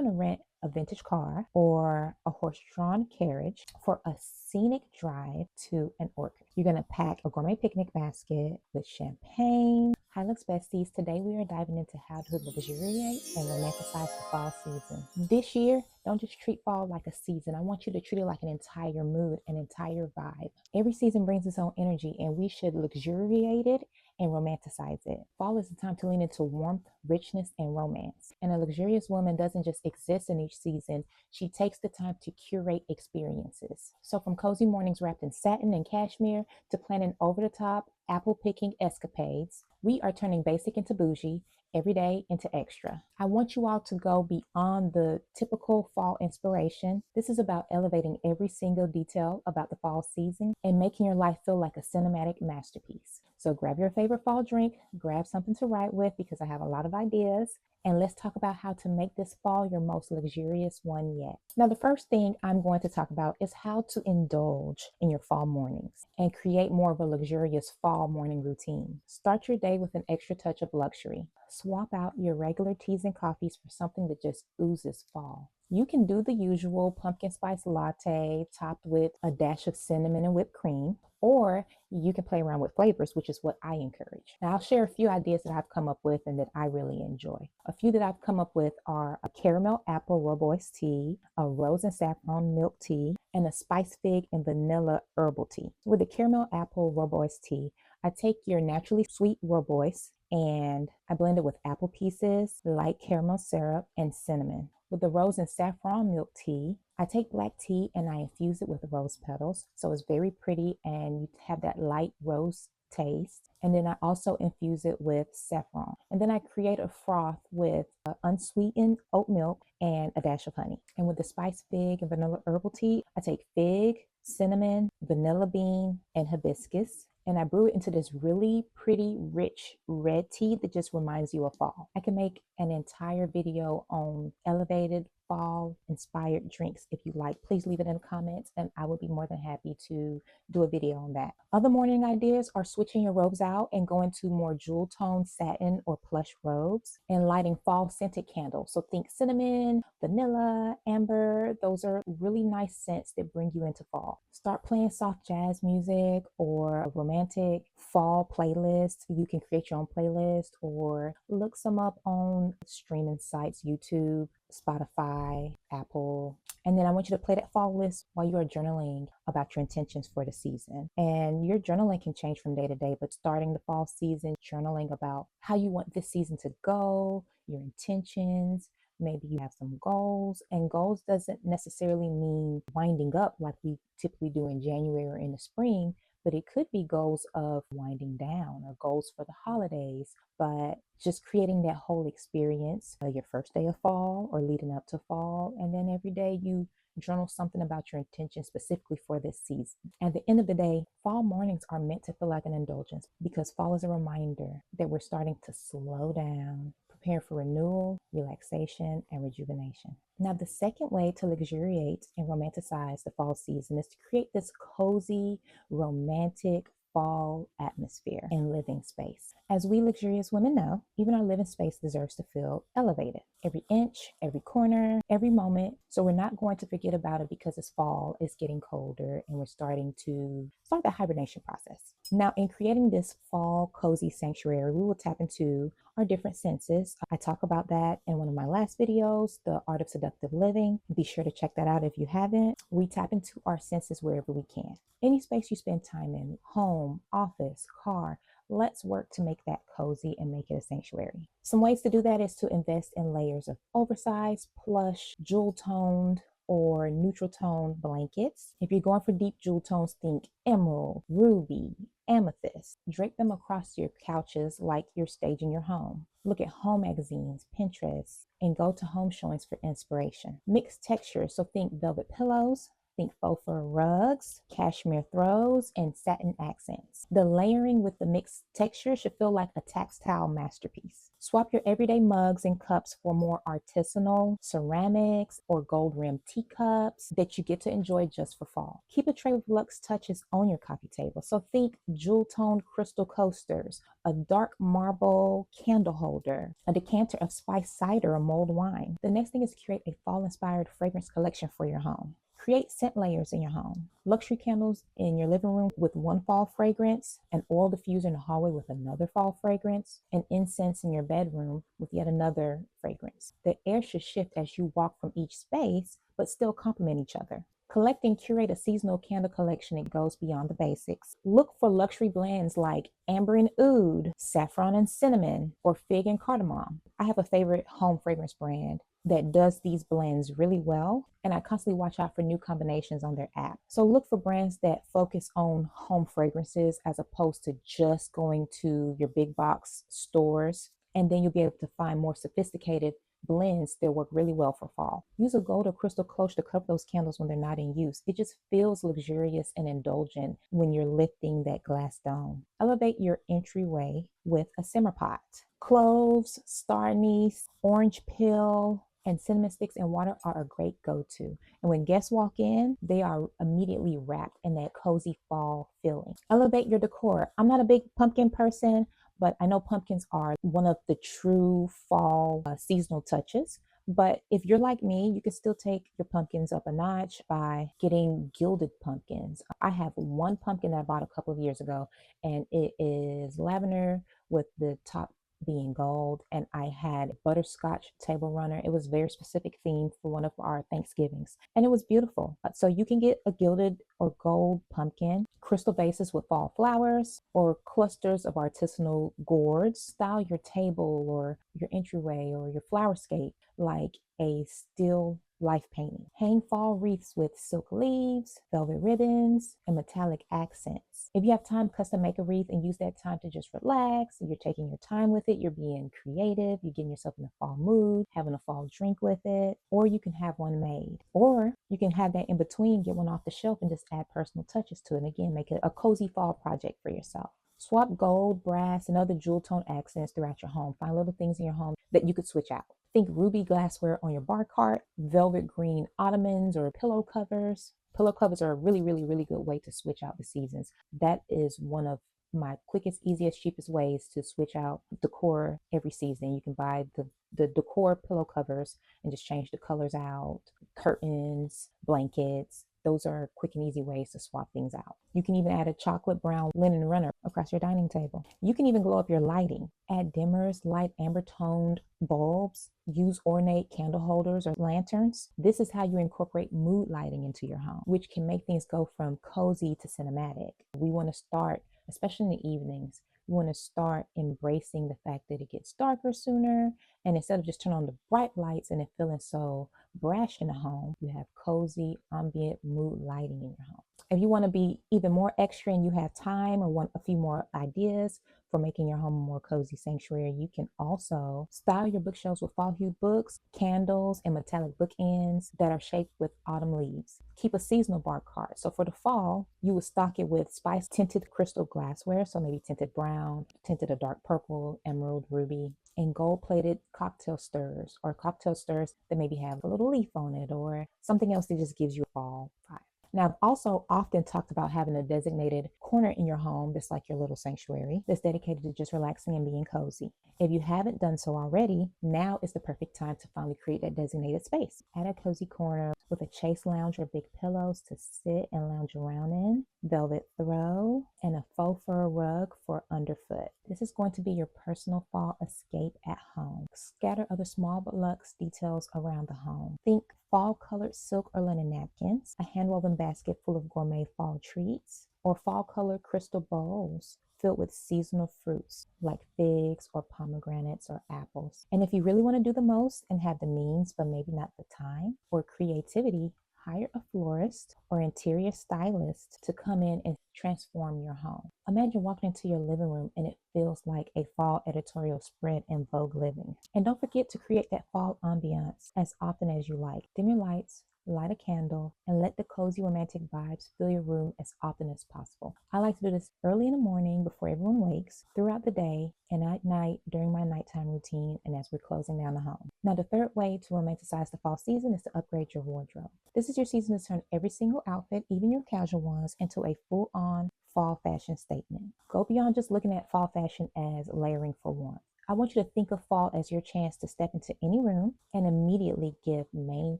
want to rent a vintage car or a horse-drawn carriage for a scenic drive to an orchard. You're going to pack a gourmet picnic basket with champagne. Hi, Lux Besties. Today we are diving into how to luxuriate and romanticize the fall season. This year, don't just treat fall like a season. I want you to treat it like an entire mood, an entire vibe. Every season brings its own energy, and we should luxuriate it and romanticize it. Fall is the time to lean into warmth, richness, and romance. And a luxurious woman doesn't just exist in each season, she takes the time to curate experiences. So from cozy mornings wrapped in satin and cashmere to planning over-the-top apple-picking escapades, we are turning basic into bougie, everyday into extra. I want you all to go beyond the typical fall inspiration. This is about elevating every single detail about the fall season and making your life feel like a cinematic masterpiece. So grab your favorite fall drink, grab something to write with because I have a lot of ideas, and let's talk about how to make this fall your most luxurious one yet. Now, the first thing I'm going to talk about is how to indulge in your fall mornings and create more of a luxurious fall morning routine. Start your day with an extra touch of luxury. Swap out your regular teas and coffees for something that just oozes fall. You can do the usual pumpkin spice latte topped with a dash of cinnamon and whipped cream, or you can play around with flavors, which is what I encourage. Now, I'll share a few ideas that I've come up with and that I really enjoy. A few that I've come up with are a caramel apple rooibos tea, a rose and saffron milk tea, and a spice fig and vanilla herbal tea. With the caramel apple rooibos tea, I take your naturally sweet rooibos and I blend it with apple pieces, light caramel syrup, and cinnamon. With the rose and saffron milk tea, I take black tea and I infuse it with rose petals. So it's very pretty and you have that light rose taste. And then I also infuse it with saffron. And then I create a froth with unsweetened oat milk and a dash of honey. And with the spice fig and vanilla herbal tea, I take fig, cinnamon, vanilla bean, and hibiscus. And I brew it into this really pretty, rich red tea that just reminds you of fall. I can make an entire video on elevated fall inspired drinks if you like. Please leave it in the comments and I would be more than happy to do a video on that. Other morning ideas are switching your robes out and going to more jewel tone satin or plush robes and lighting fall scented candles. So think cinnamon, vanilla, amber. Those are really nice scents that bring you into fall. Start playing soft jazz music or a romantic fall playlist. You can create your own playlist or look some up on streaming sites, YouTube, Spotify, Apple. And then I want you to play that fall list while you are journaling about your intentions for the season. And your journaling can change from day to day, but starting the fall season, journaling about how you want this season to go, your intentions. Maybe you have some goals, and goals doesn't necessarily mean winding up like we typically do in January or in the spring, but it could be goals of winding down or goals for the holidays, but just creating that whole experience, your first day of fall or leading up to fall. And then every day you journal something about your intention specifically for this season. At the end of the day, fall mornings are meant to feel like an indulgence because fall is a reminder that we're starting to slow down, prepare for renewal, relaxation, and rejuvenation. Now, the second way to luxuriate and romanticize the fall season is to create this cozy, romantic fall atmosphere and living space. As we luxurious women know, even our living space deserves to feel elevated. Every inch, every corner, every moment. So we're not going to forget about it because it's fall, it's getting colder, and we're starting to start the hibernation process. Now, in creating this fall cozy sanctuary, we will tap into our different senses. I talk about that in one of my last videos, The Art of Seductive Living. Be sure to check that out if you haven't. We tap into our senses wherever we can. Any space you spend time in, home, office, car, let's work to make that cozy and make it a sanctuary. Some ways to do that is to invest in layers of oversized, plush, jewel-toned, or neutral tone blankets. If you're going for deep jewel tones, think emerald, ruby, amethyst. Drape them across your couches like you're staging your home. Look at home magazines, Pinterest, and go to home showings for inspiration. Mixed textures, so think velvet pillows, Think faux fur rugs, cashmere throws, and satin accents. The layering with the mixed texture should feel like a tactile masterpiece. Swap your everyday mugs and cups for more artisanal ceramics or gold rimmed teacups that you get to enjoy just for fall. Keep a tray with luxe touches on your coffee table. So think jewel toned crystal coasters, a dark marble candle holder, a decanter of spiced cider or mulled wine. The next thing is create a fall inspired fragrance collection for your home. Create scent layers in your home. Luxury candles in your living room with one fall fragrance, an oil diffuser in the hallway with another fall fragrance, and incense in your bedroom with yet another fragrance. The air should shift as you walk from each space, but still complement each other. Collect and curate a seasonal candle collection. It goes beyond the basics. Look for luxury blends like amber and oud, saffron and cinnamon, or fig and cardamom. I have a favorite home fragrance brand that does these blends really well, and I constantly watch out for new combinations on their app. So look for brands that focus on home fragrances as opposed to just going to your big box stores, and then you'll be able to find more sophisticated blends that work really well for fall. Use a gold or crystal cloche to cover those candles when they're not in use. It just feels luxurious and indulgent when you're lifting that glass dome. Elevate your entryway with a simmer pot. Cloves, star anise, orange peel, and cinnamon sticks and water are a great go-to. And when guests walk in, they are immediately wrapped in that cozy fall feeling. Elevate your decor. I'm not a big pumpkin person, but I know pumpkins are one of the true fall seasonal touches. But if you're like me, you can still take your pumpkins up a notch by getting gilded pumpkins. I have one pumpkin that I bought a couple of years ago, and it is lavender with the top being gold, and I had butterscotch table runner. It was a very specific theme for one of our Thanksgivings, and it was beautiful. So you can get a gilded or gold pumpkin, crystal vases with fall flowers, or clusters of artisanal gourds. Style your table or your entryway or your flowerscape like a still life painting. Hang fall wreaths with silk leaves, velvet ribbons, and metallic accents. If you have time, custom make a wreath and use that time to just relax. You're taking your time with it. You're being creative. You're getting yourself in a fall mood, having a fall drink with it, or you can have one made. Or you can have that in between, get one off the shelf and just add personal touches to it. And again, make it a cozy fall project for yourself. Swap gold, brass, and other jewel tone accents throughout your home. Find little things in your home that you could switch out. Think ruby glassware on your bar cart, velvet green ottomans or pillow covers. Pillow covers are a really good way to switch out the seasons. That is one of my quickest, easiest, cheapest ways to switch out decor every season. You can buy the decor pillow covers and just change the colors out, curtains, blankets. Those are quick and easy ways to swap things out. You can even add a chocolate brown linen runner across your dining table. You can even glow up your lighting. Add dimmers, light amber toned bulbs, use ornate candle holders or lanterns. This is how you incorporate mood lighting into your home, which can make things go from cozy to cinematic. We want to start, especially in the evenings, we want to start embracing the fact that it gets darker sooner. And instead of just turn on the bright lights and it feeling so brash in the home, you have cozy, ambient mood lighting in your home. If you want to be even more extra and you have time or want a few more ideas for making your home a more cozy sanctuary, you can also style your bookshelves with fall hued books, candles, and metallic bookends that are shaped with autumn leaves. Keep a seasonal bar cart. So for the fall, you would stock it with spice tinted crystal glassware, so maybe tinted brown, tinted a dark purple, emerald, ruby, and gold-plated cocktail stirs, or cocktail stirs that maybe have a little leaf on it or something else that just gives you a fall vibe. Now, I've also often talked about having a designated corner in your home that's like your little sanctuary that's dedicated to just relaxing and being cozy. If you haven't done so already, now is the perfect time to finally create that designated space. Add a cozy corner with a chase lounge or big pillows to sit and lounge around in, velvet throw, and a faux fur rug for underfoot. This is going to be your personal fall escape at home. Scatter other small but luxe details around the home. Think fall colored silk or linen napkins, a hand-woven basket full of gourmet fall treats, or fall colored crystal bowls filled with seasonal fruits like figs or pomegranates or apples. And if you really want to do the most and have the means, but maybe not the time or creativity, hire a florist or interior stylist to come in and transform your home. Imagine walking into your living room and it feels like a fall editorial spread in Vogue Living. And don't forget to create that fall ambiance as often as you like. Dim your lights, light a candle, and let the cozy romantic vibes fill your room as often as possible. I like to do this early in the morning before everyone wakes, throughout the day, and at night during my nighttime routine and as we're closing down the home. Now, the third way to romanticize the fall season is to upgrade your wardrobe. This is your season to turn every single outfit, even your casual ones, into a full-on fall fashion statement. Go beyond just looking at fall fashion as layering for warmth. I want you to think of fall as your chance to step into any room and immediately give main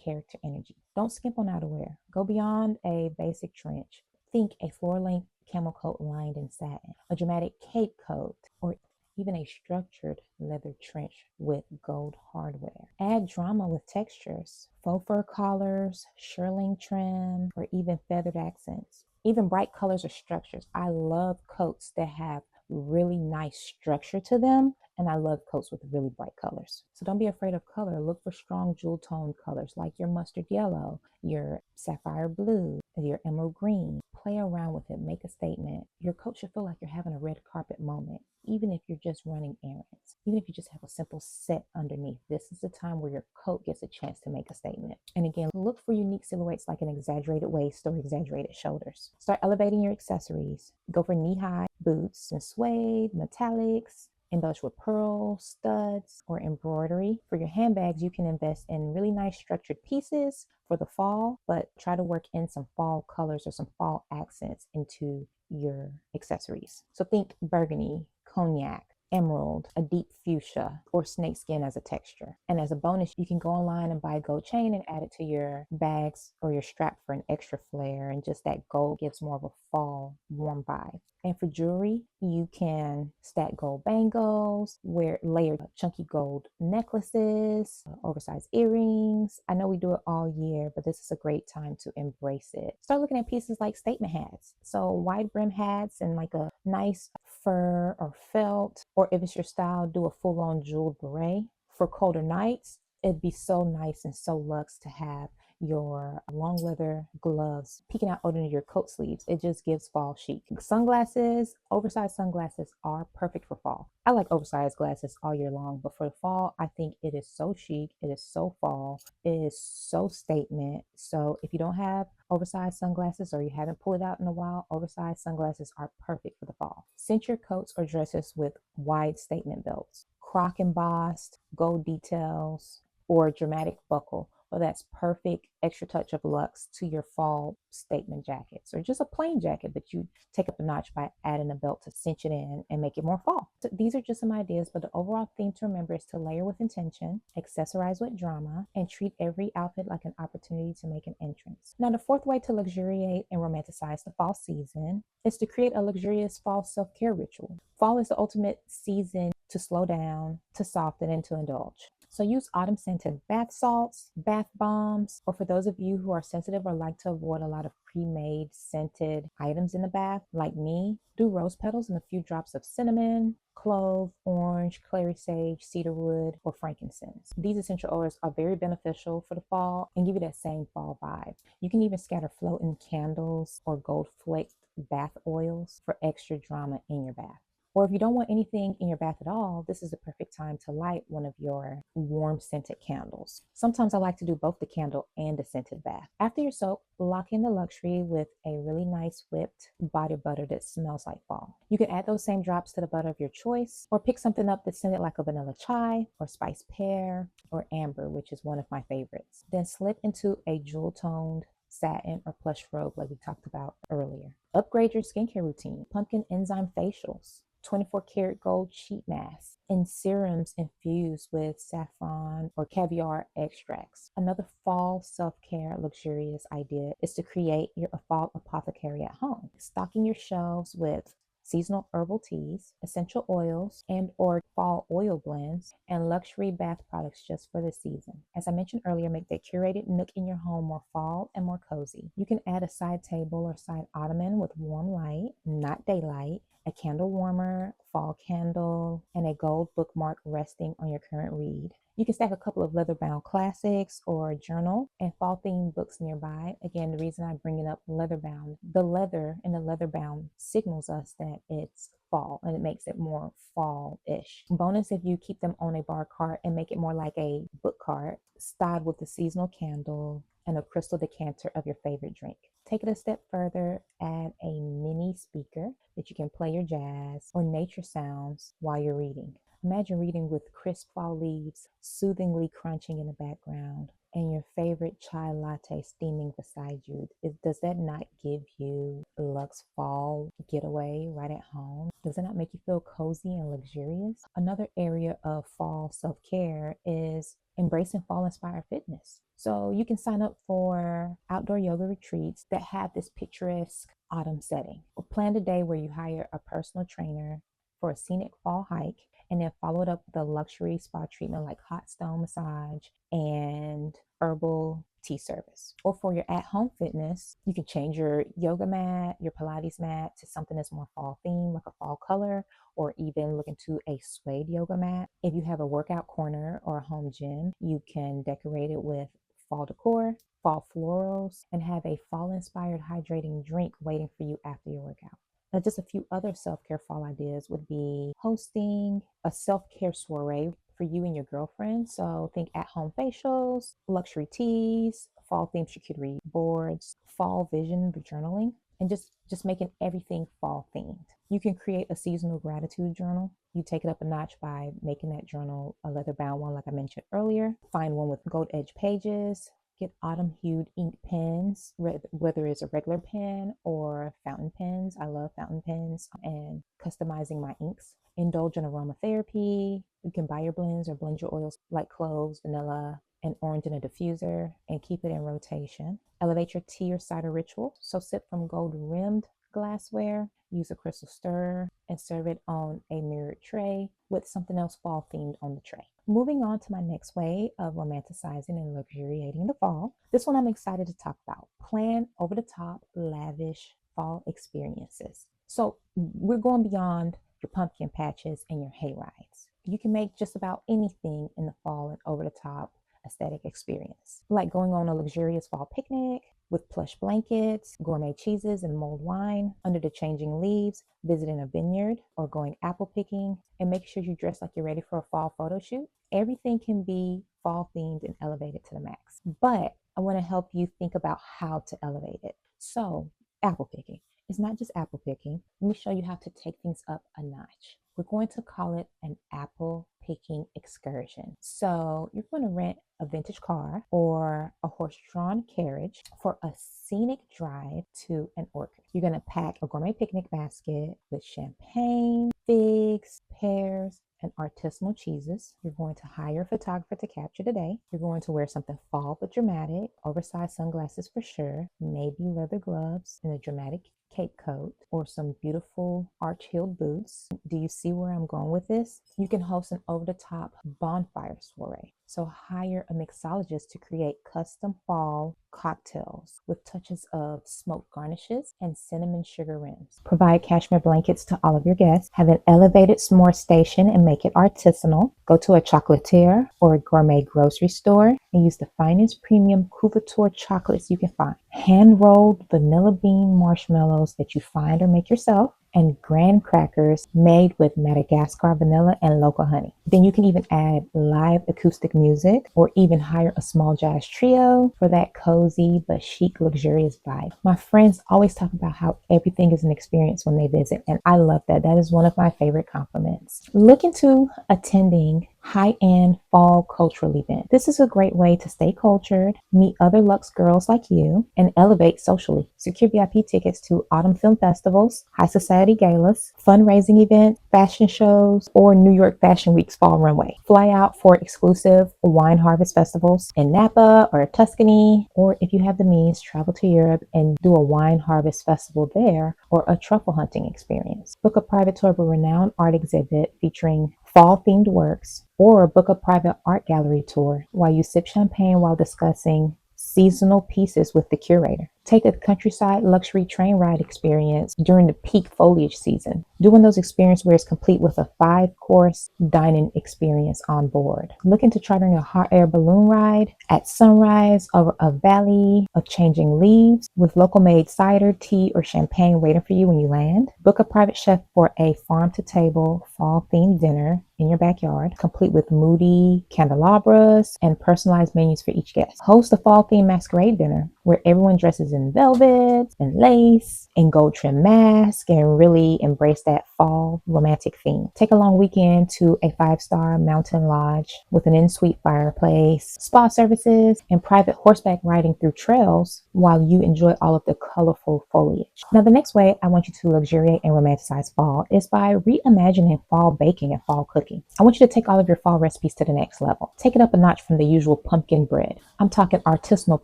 character energy. Don't skimp on outerwear. Go beyond a basic trench. Think a floor-length camel coat lined in satin, a dramatic cape coat, or even a structured leather trench with gold hardware. Add drama with textures, faux fur collars, shearling trim, or even feathered accents. Even bright colors or structures. I love coats that have really nice structure to them, and I love coats with really bright colors. So don't be afraid of color. Look for strong jewel tone colors like your mustard yellow, your sapphire blue, your emerald green. Play around with it, make a statement. Your coat should feel like you're having a red carpet moment, even if you're just running errands, even if you just have a simple set underneath. This is the time where your coat gets a chance to make a statement. And again, look for unique silhouettes like an exaggerated waist or exaggerated shoulders. Start elevating your accessories. Go for knee-high boots and suede, metallics. Indulge with pearls, studs, or embroidery. For your handbags, you can invest in really nice structured pieces for the fall, but try to work in some fall colors or some fall accents into your accessories. So think burgundy, cognac, emerald, a deep fuchsia, or snakeskin as a texture. And as a bonus, you can go online and buy a gold chain and add it to your bags or your strap for an extra flair, and just that gold gives more of a fall warm vibe. And for jewelry, you can stack gold bangles, wear layered chunky gold necklaces, oversized earrings. I know we do it all year, but this is a great time to embrace it. Start looking at pieces like statement hats. So wide brim hats and like a nice fur or felt, or if it's your style, do a full-on jeweled beret. For colder nights, it'd be so nice and so luxe to have your long leather gloves peeking out under your coat sleeves. It just gives fall chic. Sunglasses, oversized sunglasses are perfect for fall. I like oversized glasses all year long, but for the fall, I think it is so chic. It is so fall. It is so statement. So if you don't have oversized sunglasses or you haven't pulled it out in a while, oversized sunglasses are perfect for the fall. Cinch your coats or dresses with wide statement belts, croc embossed, gold details, or a dramatic buckle. Well, that's perfect extra touch of luxe to your fall statement jackets, or just a plain jacket, but you take up a notch by adding a belt to cinch it in and make it more fall. So these are just some ideas, but the overall theme to remember is to layer with intention, accessorize with drama, and treat every outfit like an opportunity to make an entrance. Now, the fourth way to luxuriate and romanticize the fall season is to create a luxurious fall self-care ritual. Fall is the ultimate season to slow down, to soften, and to indulge. So use autumn scented bath salts, bath bombs, or for those of you who are sensitive or like to avoid a lot of pre-made scented items in the bath, like me, do rose petals and a few drops of cinnamon, clove, orange, clary sage, cedarwood, or frankincense. These essential oils are very beneficial for the fall and give you that same fall vibe. You can even scatter floating candles or gold flaked bath oils for extra drama in your bath. Or if you don't want anything in your bath at all, this is the perfect time to light one of your warm scented candles. Sometimes I like to do both the candle and the scented bath. After your soak, lock in the luxury with a really nice whipped body butter that smells like fall. You can add those same drops to the butter of your choice, or pick something up that's scented like a vanilla chai or spiced pear or amber, which is one of my favorites. Then slip into a jewel toned satin or plush robe like we talked about earlier. Upgrade your skincare routine. Pumpkin enzyme facials, 24 karat gold sheet masks, and serums infused with saffron or caviar extracts. Another fall self-care luxurious idea is to create your fall apothecary at home, stocking your shelves with seasonal herbal teas, essential oils, and or fall oil blends, and luxury bath products just for the season. As I mentioned earlier, make that curated nook in your home more fall and more cozy. You can add a side table or side ottoman with warm light, not daylight, a candle warmer, fall candle, and a gold bookmark resting on your current read. You can stack a couple of leather-bound classics or a journal and fall-themed books nearby. Again, the reason I bring it up leather-bound, the leather in the leather-bound signals us that it's fall, and it makes it more fall-ish. Bonus if you keep them on a bar cart and make it more like a book cart, styled with a seasonal candle and a crystal decanter of your favorite drink. Take it a step further, add a mini speaker that you can play your jazz or nature sounds while you're reading. Imagine reading with crisp fall leaves soothingly crunching in the background and your favorite chai latte steaming beside you. Does that not give you a luxe fall getaway right at home? Does it not make you feel cozy and luxurious? Another area of fall self-care is embracing fall-inspired fitness. So you can sign up for outdoor yoga retreats that have this picturesque autumn setting. Or plan a day where you hire a personal trainer for a scenic fall hike, and then follow it up with a luxury spa treatment like hot stone massage and herbal tea service. Or for your at-home fitness, you can change your yoga mat, your Pilates mat to something that's more fall themed, like a fall color, or even look into a suede yoga mat. If you have a workout corner or a home gym, you can decorate it with fall decor, fall florals, and have a fall-inspired hydrating drink waiting for you after your workout. Now, just a few other self-care fall ideas would be hosting a self-care soiree for you and your girlfriend. So think at-home facials, luxury teas, fall-themed charcuterie boards, fall vision journaling, and just making everything fall themed. You can create a seasonal gratitude journal. You take it up a notch by making that journal a leather bound one, like I mentioned earlier. Find one with gold edge pages. Get autumn hued ink pens, whether it's a regular pen or fountain pens. I love fountain pens, and customizing my inks. Indulge in aromatherapy. You can buy your blends or blend your oils like cloves, vanilla, and orange in a diffuser, and keep it in rotation. Elevate your tea or cider ritual. So sip from gold rimmed glassware, use a crystal stirrer, and serve it on a mirrored tray with something else fall themed on the tray. Moving on to my next way of romanticizing and luxuriating the fall. This one I'm excited to talk about. Plan over the top, lavish fall experiences. So we're going beyond your pumpkin patches and your hay rides. You can make just about anything in the fall and over the top aesthetic experience, like going on a luxurious fall picnic with plush blankets, gourmet cheeses, and mulled wine under the changing leaves, visiting a vineyard, or going apple picking, and make sure you dress like you're ready for a fall photo shoot. Everything can be fall themed and elevated to the max, but I want to help you think about how to elevate it. So, apple picking. It's not just apple picking. Let me show you how to take things up a notch. We're going to call it an apple picking excursion. So you're going to rent a vintage car or a horse-drawn carriage for a scenic drive to an orchard. You're going to pack a gourmet picnic basket with champagne, figs, pears, and artisanal cheeses. You're going to hire a photographer to capture the day. You're going to wear something fall but dramatic, oversized sunglasses for sure, maybe leather gloves and a dramatic cape coat or some beautiful arch-heeled boots. Do you see where I'm going with this? You can host an over-the-top bonfire soiree. So hire a mixologist to create custom fall cocktails with touches of smoked garnishes and cinnamon sugar rims. Provide cashmere blankets to all of your guests. Have an elevated s'more station and make it artisanal. Go to a chocolatier or a gourmet grocery store and use the finest premium couverture chocolates you can find. Hand-rolled vanilla bean marshmallows that you find or make yourself, and graham crackers made with Madagascar vanilla and local honey. Then you can even add live acoustic music or even hire a small jazz trio for that cozy but chic, luxurious vibe. My friends always talk about how everything is an experience when they visit, and I love that. That is one of my favorite compliments. Look into attending high-end fall cultural event. This is a great way to stay cultured, meet other luxe girls like you, and elevate socially. Secure VIP tickets to autumn film festivals, high society galas, fundraising events, fashion shows, or New York Fashion Week's fall runway. Fly out for exclusive wine harvest festivals in Napa or Tuscany, or if you have the means, travel to Europe and do a wine harvest festival there or a truffle hunting experience. Book a private tour of a renowned art exhibit featuring fall-themed works, or book a private art gallery tour while you sip champagne while discussing seasonal pieces with the curator. Take a countryside luxury train ride experience during the peak foliage season. Do one of those experiences where it's complete with a 5-course dining experience on board. Look into chartering a hot air balloon ride at sunrise over a valley of changing leaves with local made cider, tea, or champagne waiting for you when you land. Book a private chef for a farm to table fall themed dinner in your backyard, complete with moody candelabras and personalized menus for each guest. Host a fall themed masquerade dinner where everyone dresses in velvet and lace and gold trim masks and really embrace that fall romantic theme. Take a long weekend to a 5-star mountain lodge with an in-suite fireplace, spa services, and private horseback riding through trails while you enjoy all of the colorful foliage. Now, the next way I want you to luxuriate and romanticize fall is by reimagining fall baking and fall cooking. I want you to take all of your fall recipes to the next level. Take it up a notch from the usual pumpkin bread. I'm talking artisanal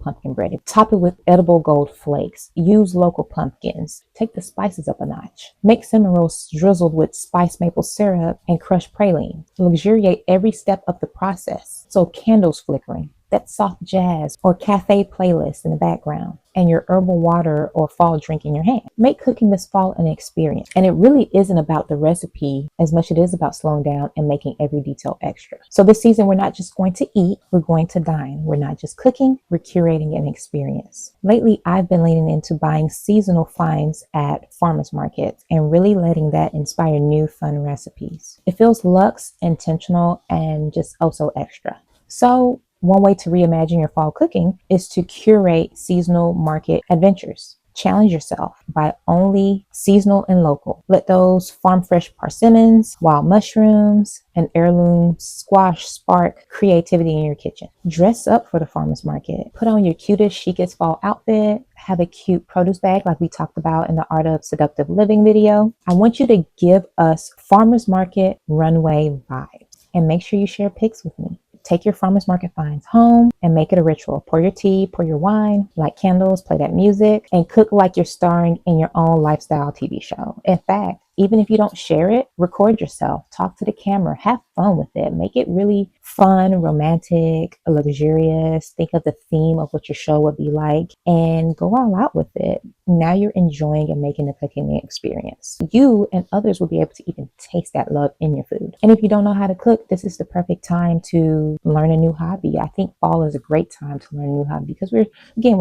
pumpkin bread. Top it with edible gold flakes. Use local pumpkins. Take the spices up a notch. Make cinnamon rolls drizzled with spiced maple syrup and crushed praline. Luxuriate every step of the process. So candles flickering, that soft jazz or cafe playlist in the background, and your herbal water or fall drink in your hand. Make cooking this fall an experience. And it really isn't about the recipe as much as it is about slowing down and making every detail extra. So this season, we're not just going to eat, we're going to dine. We're not just cooking, we're curating an experience. Lately, I've been leaning into buying seasonal finds at farmers markets and really letting that inspire new fun recipes. It feels luxe, intentional, and just oh so extra. So one way to reimagine your fall cooking is to curate seasonal market adventures. Challenge yourself by only seasonal and local. Let those farm fresh persimmons, wild mushrooms, and heirloom squash spark creativity in your kitchen. Dress up for the farmer's market. Put on your cutest, chicest fall outfit. Have a cute produce bag like we talked about in the Art of Seductive Living video. I want you to give us farmer's market runway vibes and make sure you share pics with me. Take your farmers market finds home and make it a ritual. Pour your tea, pour your wine, light candles, play that music, and cook like you're starring in your own lifestyle TV show. In fact, even if you don't share it, record yourself, talk to the camera, have fun with it. Make it really fun, romantic, luxurious. Think of the theme of what your show would be like and go all out with it. Now you're enjoying and making the cooking experience. You and others will be able to even taste that love in your food. And if you don't know how to cook, this is the perfect time to learn a new hobby. I think fall is a great time to learn a new hobby because we're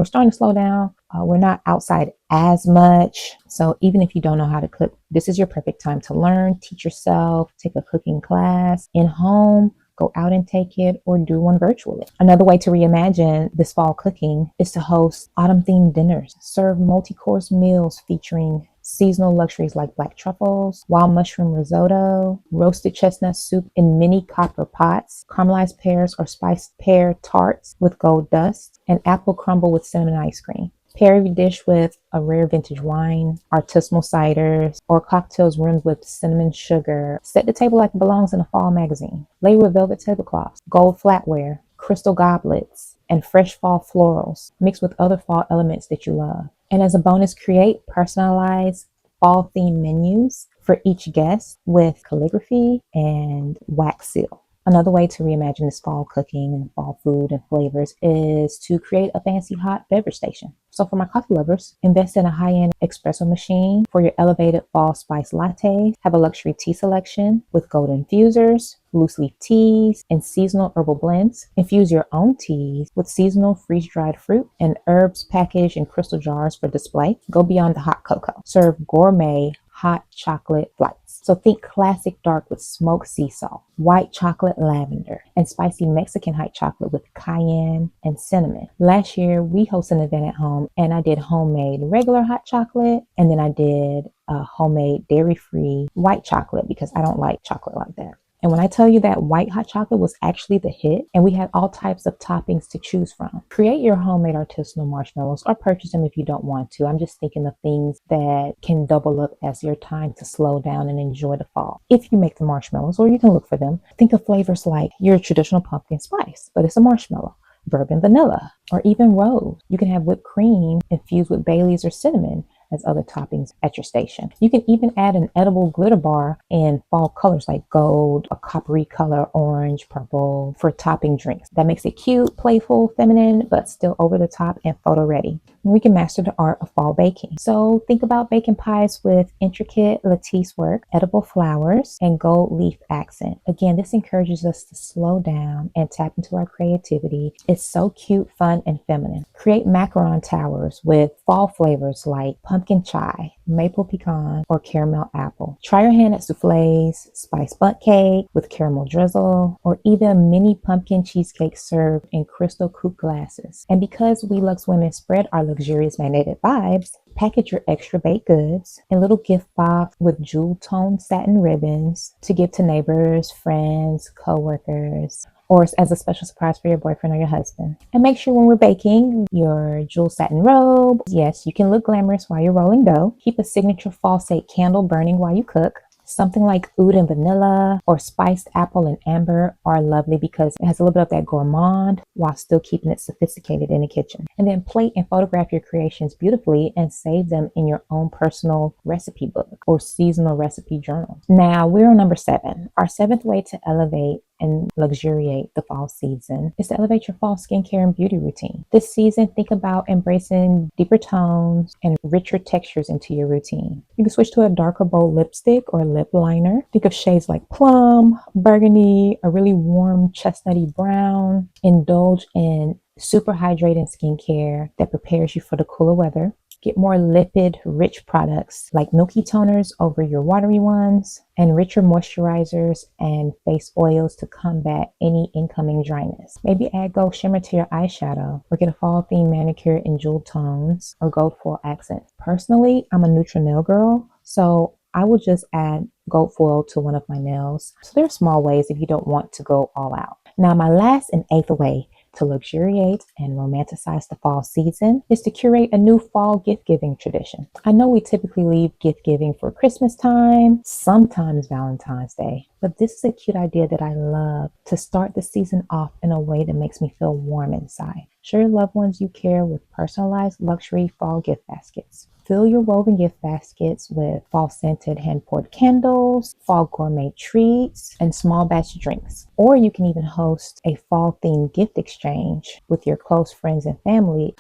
starting to slow down. We're not outside as much. So even if you don't know how to cook, this is your perfect time to learn, teach yourself, take a cooking class in home, go out and take it, or do one virtually. Another way to reimagine this fall cooking is to host autumn-themed dinners. Serve multi-course meals featuring seasonal luxuries like black truffles, wild mushroom risotto, roasted chestnut soup in mini copper pots, caramelized pears or spiced pear tarts with gold dust, and apple crumble with cinnamon ice cream. Pair every dish with a rare vintage wine, artisanal ciders, or cocktails rimmed with cinnamon sugar. Set the table like it belongs in a fall magazine. Lay with velvet tablecloths, gold flatware, crystal goblets, and fresh fall florals mixed with other fall elements that you love. And as a bonus, create personalized fall themed menus for each guest with calligraphy and wax seal. Another way to reimagine this fall cooking and fall food and flavors is to create a fancy hot beverage station. So for my coffee lovers, invest in a high-end espresso machine for your elevated fall spice lattes. Have a luxury tea selection with gold infusers, loose leaf teas, and seasonal herbal blends. Infuse your own teas with seasonal freeze-dried fruit and herbs packaged in crystal jars for display. Go beyond the hot cocoa. Serve gourmet hot chocolate flights. So think classic dark with smoked sea salt, white chocolate lavender, and spicy Mexican hot chocolate with cayenne and cinnamon. Last year, we hosted an event at home and I did homemade regular hot chocolate, and then I did a homemade dairy-free white chocolate because I don't like chocolate like that. And when I tell you that white hot chocolate was actually the hit, and we had all types of toppings to choose from. Create your homemade artisanal marshmallows or purchase them if you don't want to. I'm just thinking of things that can double up as your time to slow down and enjoy the fall. If you make the marshmallows, or you can look for them, think of flavors like your traditional pumpkin spice, but it's a marshmallow, bourbon vanilla, or even rose. You can have whipped cream infused with Baileys or cinnamon as other toppings at your station. You can even add an edible glitter bar in fall colors like gold, a coppery color, orange, purple for topping drinks. That makes it cute, playful, feminine, but still over the top and photo ready. we can master the art of fall baking. So think about baking pies with intricate lattice work, edible flowers, and gold leaf accent. Again, this encourages us to slow down and tap into our creativity. It's so cute, fun, and feminine. Create macaron towers with fall flavors like pumpkin chai, maple pecan, or caramel apple. Try your hand at souffles, spice bundt cake with caramel drizzle, or even a mini pumpkin cheesecake served in crystal coupe glasses. And because we Lux women spread our luxurious magnetic vibes, package your extra baked goods in little gift box with jewel tone satin ribbons to give to neighbors, friends, co-workers, or as a special surprise for your boyfriend or your husband. And make sure when we're baking, your jewel satin robe. Yes, you can look glamorous while you're rolling dough. Keep a signature fall sake candle burning while you cook. Something like oud and vanilla or spiced apple and amber are lovely because it has a little bit of that gourmand while still keeping it sophisticated in the kitchen. And then plate and photograph your creations beautifully and save them in your own personal recipe book or seasonal recipe journal. Now we're on number 7. Our 7th way to elevate and luxuriate the fall season is to elevate your fall skincare and beauty routine. This season, think about embracing deeper tones and richer textures into your routine. You can switch to a darker bold lipstick or lip liner. Think of shades like plum, burgundy, a really warm chestnutty brown. Indulge in super hydrating skincare that prepares you for the cooler weather. Get more lipid, rich products like milky toners over your watery ones, and richer moisturizers and face oils to combat any incoming dryness. Maybe add gold shimmer to your eyeshadow, or get a fall themed manicure in jewel tones or gold foil accents. Personally, I'm a neutral nail girl, so I would just add gold foil to one of my nails. So there are small ways if you don't want to go all out. Now, my last and 8th way to luxuriate and romanticize the fall season is to curate a new fall gift giving tradition. I know we typically leave gift giving for Christmas time, sometimes Valentine's Day, but this is a cute idea that I love to start the season off in a way that makes me feel warm inside. Show your loved ones you care with personalized luxury fall gift baskets. Fill your woven gift baskets with fall scented hand poured candles, fall gourmet treats, and small batch drinks. Or you can even host a fall themed gift exchange with your close friends and family.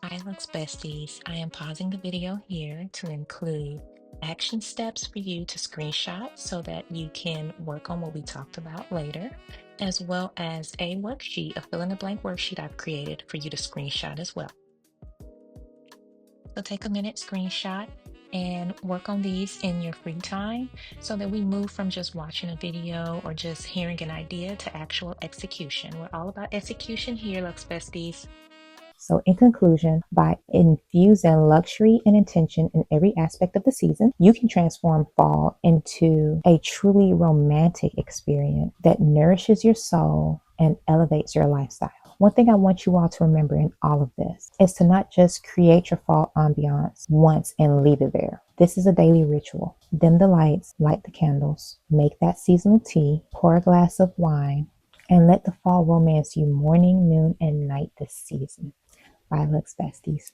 Hi, Lux Besties. I am pausing the video here to include action steps for you to screenshot so that you can work on what we talked about later, as well as a worksheet, a fill in the blank worksheet I've created for you to screenshot as well. So take a minute, screenshot, and work on these in your free time so that we move from just watching a video or just hearing an idea to actual execution. We're all about execution here, Lux Besties. So in conclusion, by infusing luxury and intention in every aspect of the season, you can transform fall into a truly romantic experience that nourishes your soul and elevates your lifestyle. One thing I want you all to remember in all of this is to not just create your fall ambiance once and leave it there. This is a daily ritual. Dim the lights, light the candles, make that seasonal tea, pour a glass of wine, and let the fall romance you morning, noon, and night this season. Bye, Lux Besties.